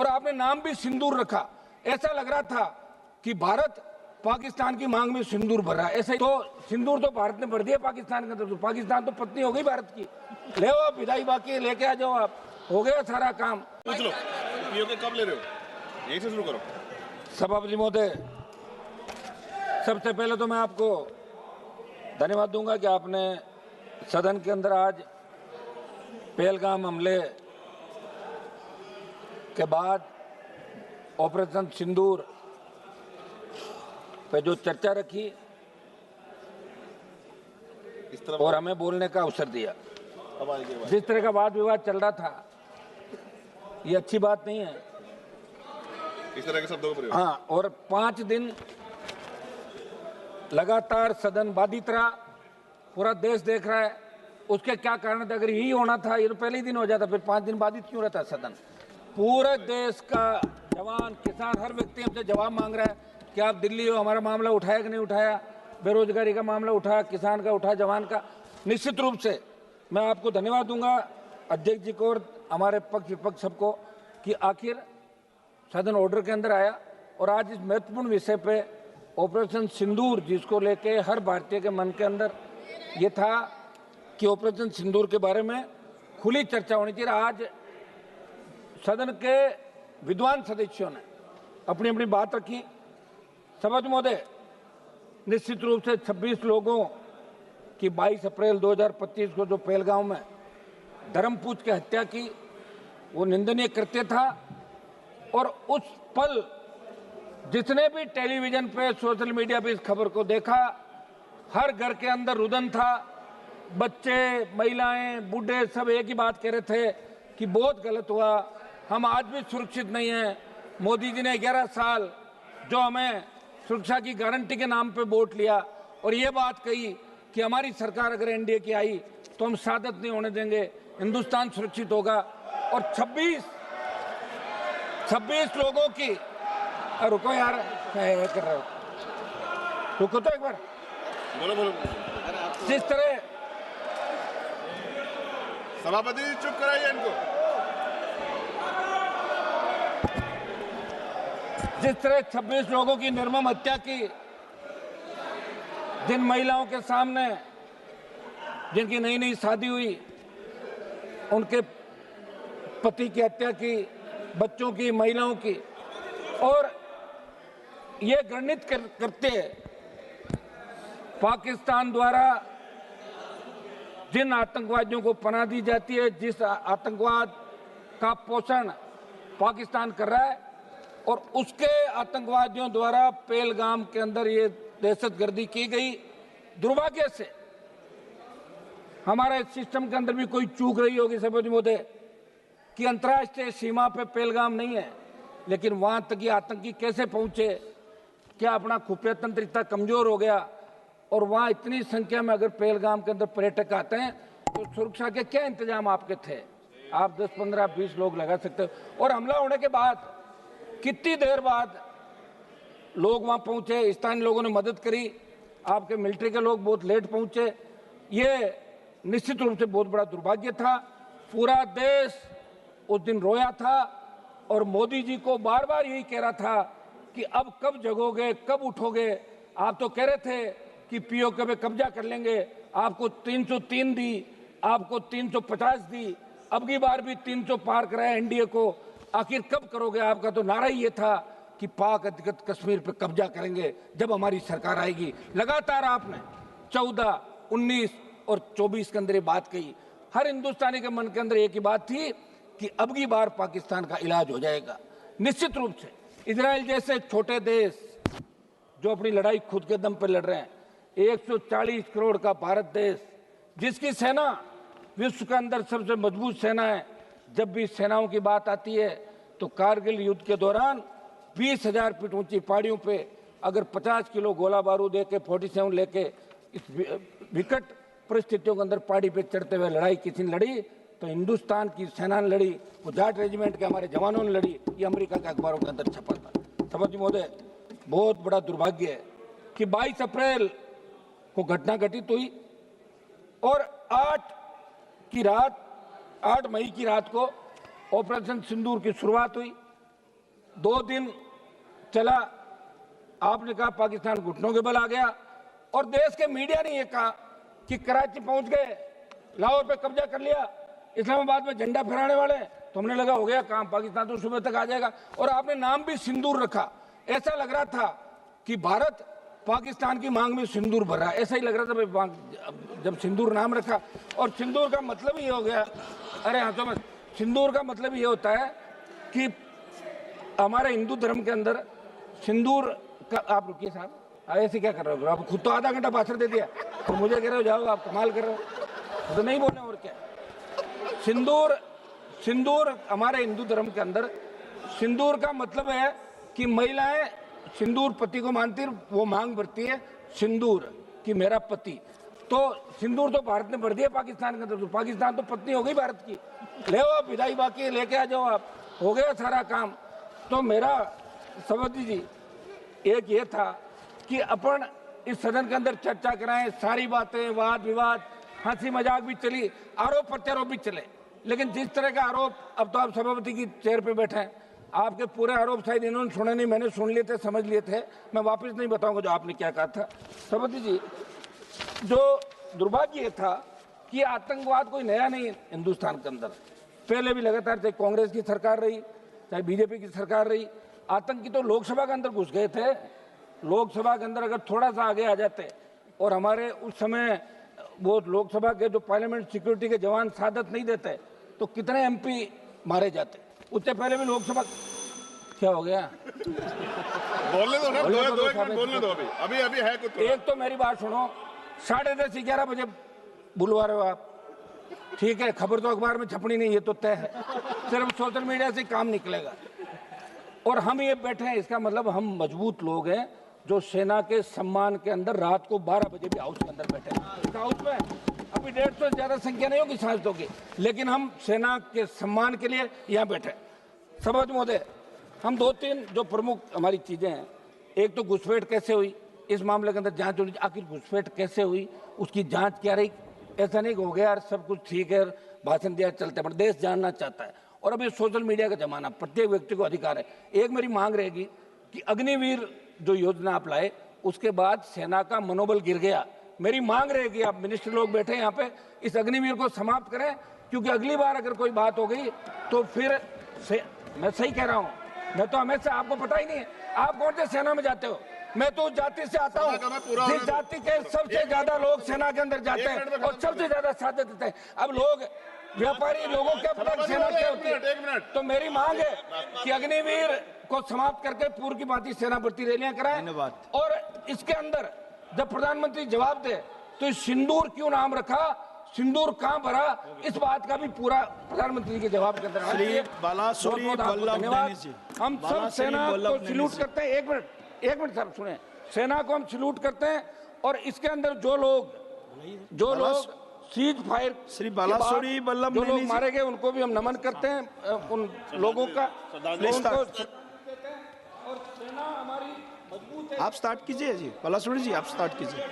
और आपने नाम भी सिंदूर रखा। ऐसा लग रहा था कि भारत पाकिस्तान की मांग में सिंदूर भर रहा है। ऐसा ही तो सिंदूर तो भारत ने भर दिया पाकिस्तान के अंदर, तो पाकिस्तान तो पत्नी हो गई भारत की। ले आओ आप विदाई, बाकी लेके आ जाओ, आप हो गया सारा काम। पूछ लो पीओके कब ले रहे हो, यहीं से शुरू करो। सभापति महोदय, सबसे पहले तो मैं आपको धन्यवाद दूंगा कि आपने सदन के अंदर आज पहलगाम हमले के बाद ऑपरेशन सिंदूर पे जो चर्चा रखी इस तरफ और हमें बोलने का अवसर दिया। अब आएगी जिस तरह का वाद विवाद चल रहा था, ये अच्छी बात नहीं है। इस तरह के शब्दों का प्रयोग। हाँ, और 5 दिन लगातार सदन बाधित रहा, पूरा देश देख रहा है। उसके क्या कारण थे? अगर यही होना था, ये तो पहले ही दिन हो जाता, फिर 5 दिन बाधित क्यों रहता सदन? पूरे देश का जवान, किसान, हर व्यक्ति हमसे जवाब मांग रहा है कि आप दिल्ली हो, हमारा मामला उठाया कि नहीं उठाया, बेरोजगारी का मामला उठाया, किसान का उठा, जवान का। निश्चित रूप से मैं आपको धन्यवाद दूंगा, अध्यक्ष जी को और हमारे पक्ष विपक्ष सबको, कि आखिर सदन ऑर्डर के अंदर आया और आज इस महत्वपूर्ण विषय पे ऑपरेशन सिंदूर, जिसको लेके हर भारतीय के मन के अंदर ये था कि ऑपरेशन सिंदूर के बारे में खुली चर्चा होनी चाहिए। आज सदन के विद्वान सदस्यों ने अपनी अपनी बात रखी। सभापति महोदय, निश्चित रूप से 26 लोगों की 22 अप्रैल 2025 को जो पहलगाम में धर्मपूज की हत्या की, वो निंदनीय कृत्य था। और उस पल जिसने भी टेलीविजन पे, सोशल मीडिया पे इस खबर को देखा, हर घर के अंदर रुदन था। बच्चे, महिलाएं, बूढ़े सब एक ही बात कह रहे थे कि बहुत गलत हुआ, हम आज भी सुरक्षित नहीं हैं। मोदी जी ने 11 साल जो हमें सुरक्षा की गारंटी के नाम पे वोट लिया और ये बात कही कि हमारी सरकार अगर एनडीए की आई तो हम शहादत नहीं होने देंगे, हिंदुस्तान सुरक्षित होगा। और 26 लोगों की, रुको यार, मैं कर रहा हूँ, रुको तो एक बार। बोलो बोलो। जिस तरह सभापति जी चुप कराइए इनको। जिस तरह 26 लोगों की निर्मम हत्या की, जिन महिलाओं के सामने, जिनकी नई नई शादी हुई, उनके पति की हत्या की, बच्चों की, महिलाओं की, और ये घृणित करते पाकिस्तान द्वारा जिन आतंकवादियों को पनाह दी जाती है, जिस आतंकवाद का पोषण पाकिस्तान कर रहा है, और उसके आतंकवादियों द्वारा पहलगाम के अंदर ये दहशतगर्दी की गई। दुर्भाग्य से हमारे सिस्टम के अंदर भी कोई चूक रही होगी सभापति महोदय, कि अंतर्राष्ट्रीय सीमा पे पहलगाम नहीं है, लेकिन वहां तक ये आतंकी कैसे पहुंचे? क्या अपना खुफिया तंत्र इतना कमजोर हो गया? और वहां इतनी संख्या में अगर पहलगाम के अंदर पर्यटक आते हैं तो सुरक्षा के क्या इंतजाम आपके थे? आप 10, 15, 20 लोग लगा सकते हो। और हमला होने के बाद कितनी देर बाद लोग वहां पहुंचे, स्थानीय लोगों ने मदद करी, आपके मिलिट्री के लोग बहुत लेट पहुंचे। ये निश्चित रूप से बहुत बड़ा दुर्भाग्य था। पूरा देश उस दिन रोया था और मोदी जी को बार बार यही कह रहा था कि अब कब जगोगे, कब उठोगे? आप तो कह रहे थे कि पीओके पे कब्जा कर लेंगे, आपको 303 दी, आपको 350 दी, अब की बार भी 300 पार कराया एनडीए को। आखिर कब करोगे? आपका तो नारा ही ये था कि पाक अधिकृत कश्मीर पे कब्जा करेंगे जब हमारी सरकार आएगी। लगातार आपने 14, 19 और 24 के अंदर ये बात कही। हर हिंदुस्तानी के मन के अंदर एक ही बात थी कि अब की बार पाकिस्तान का इलाज हो जाएगा। निश्चित रूप से इजराइल जैसे छोटे देश जो अपनी लड़ाई खुद के दम पर लड़ रहे हैं, 140 करोड़ का भारत देश, जिसकी सेना विश्व के अंदर सबसे मजबूत सेना है, जब भी सेनाओं की बात आती है तो कारगिल युद्ध के दौरान 20,000 फीट ऊंची पहाड़ियों पे अगर 50 किलो गोला बारूद लेके 47 लेके इस विकट परिस्थितियों के अंदर पहाड़ी पे चढ़ते हुए लड़ाई किसी ने लड़ी तो हिंदुस्तान की सेना ने लड़ी, वो जाट रेजिमेंट के हमारे जवानों ने लड़ी। ये अमेरिका के अखबारों के अंदर छपा था। सभापति महोदय, बहुत बड़ा दुर्भाग्य है कि 22 अप्रैल को घटना घटित हुई और 8 मई की रात को ऑपरेशन सिंदूर की शुरुआत हुई। 2 दिन चला, आपने कहा पाकिस्तान घुटनों के बल आ गया, और देश के मीडिया ने यह कहा कि कराची पहुंच गए, लाहौर पे कब्जा कर लिया, इस्लामाबाद में झंडा फहराने वाले, तो हमने लगा हो गया काम, पाकिस्तान तो सुबह तक आ जाएगा। और आपने नाम भी सिंदूर रखा, ऐसा लग रहा था कि भारत पाकिस्तान की मांग में सिंदूर भर रहा है, ऐसा ही लग रहा था भाई जब सिंदूर नाम रखा। और सिंदूर का मतलब ये हो गया, अरे हाँ समझ, सिंदूर का मतलब ये होता है कि हमारे हिंदू धर्म के अंदर सिंदूर का, आप रुकिए साहब, ऐसे क्या कर रहे हो आप, खुद तो आधा घंटा भाषण दे दिया तो मुझे कह रहे हो जाओ, आप कमाल कर रहे हो, तो नहीं बोलना और क्या। सिंदूर हमारे हिंदू धर्म के अंदर सिंदूर का मतलब है कि महिलाएं सिंदूर पति को मानती, वो मांग भरती है सिंदूर कि मेरा पति। तो सिंदूर तो भारत ने भर दिया पाकिस्तान के अंदर, तो पाकिस्तान तो पत्नी हो गई भारत की, ले आओ विदाई बाकी लेके आ जाओ, आप हो गया सारा काम। तो मेरा सभापति जी एक ये था कि अपन इस सदन के अंदर चर्चा कराएं, सारी बातें, वाद विवाद, हंसी मजाक भी चली, आरोप प्रत्यारोप भी चले, लेकिन जिस तरह का आरोप, अब तो आप सभापति की चेयर पे बैठे हैं, आपके पूरे आरोप शायद इन्होंने सुने नहीं, मैंने सुन लिए थे, समझ लिए थे, मैं वापस नहीं बताऊंगा जो आपने क्या कहा था। सभापति जी, जो दुर्भाग्य था कि आतंकवाद कोई नया नहीं है हिंदुस्तान के अंदर, पहले भी लगातार, चाहे कांग्रेस की सरकार रही, चाहे बीजेपी की सरकार रही, आतंकी तो लोकसभा के अंदर घुस गए थे। लोकसभा के अंदर अगर थोड़ा सा आगे आ जाते और हमारे उस समय वो लोकसभा के जो पार्लियामेंट सिक्योरिटी के जवान सादत नहीं देते तो कितने एमपी मारे जाते। उससे पहले भी लोकसभा, क्या हो गया, बोलने दो ना, दो एक मिनट बोलने दो, अभी अभी है कुछ। एक तो मेरी बात सुनो, 10:30 11 बजे बुलवा रहे हो आप, ठीक है, खबर तो अखबार में छपनी नहीं, ये तो तय है, सिर्फ सोशल मीडिया से काम निकलेगा। और हम ये बैठे हैं, इसका मतलब हम मजबूत लोग हैं जो सेना के सम्मान के अंदर रात को 12 बजे भी हाउस के अंदर बैठे हैं। हाउस में अभी 150 से ज्यादा संख्या नहीं होगी सांसदों की, लेकिन हम सेना के सम्मान के लिए यहाँ बैठे। सभापति महोदय, हम 2-3 जो प्रमुख हमारी चीजें हैं, एक तो घुसपैठ कैसे हुई, इस मामले के अंदर जांच होनी, आखिर घुसपैठ कैसे हुई, उसकी जांच क्या रही। ऐसा नहीं हो गया यार सब कुछ ठीक है, भाषण दिया चलते, पर देश जानना चाहता है। और अभी सोशल मीडिया का जमाना, प्रत्येक व्यक्ति को अधिकार है। एक मेरी मांग रहेगी कि अग्निवीर जो योजना आप लाए, उसके बाद सेना का मनोबल गिर गया, मेरी मांग रहेगी, आप मिनिस्टर लोग बैठे यहाँ पे, इस अग्निवीर को समाप्त करें, क्योंकि अगली बार अगर कोई बात हो गई तो फिर मैं सही कह रहा हूँ, मैं तो हमेशा, आपको पता ही नहीं है आप कौन से सेना में जाते हो, मैं तो उस जाति से आता हूँ जिस जाति के सबसे ज्यादा लोग सेना के अंदर जाते हैं और सबसे ज्यादा साथ देते हैं। अब लोग व्यापारी लोगों क्या पता सेना क्या होती है। तो मेरी मांग है कि अग्निवीर को समाप्त करके पूर्व की भांति सेना भर्ती रैलियां कराएं। और इसके अंदर जब प्रधानमंत्री जवाब दे तो सिंदूर क्यों नाम रखा, सिंदूर कहां भरा, इस बात का भी पूरा प्रधानमंत्री के जवाब के अंदर धन्यवाद। हम सब सेना को सैल्यूट करते हैं। एक मिनट साहब सुने, सेना को हम सैल्यूट करते हैं और इसके अंदर जो लोग सीज फायर श्री बालासुरी वल्लभ जो लोग मारे गए उनको भी हम नमन करते हैं, उन लोगों का उनको। और सेना हमारी मजबूत है। आप स्टार्ट कीजिए जी, बालासुरी जी आप स्टार्ट कीजिए।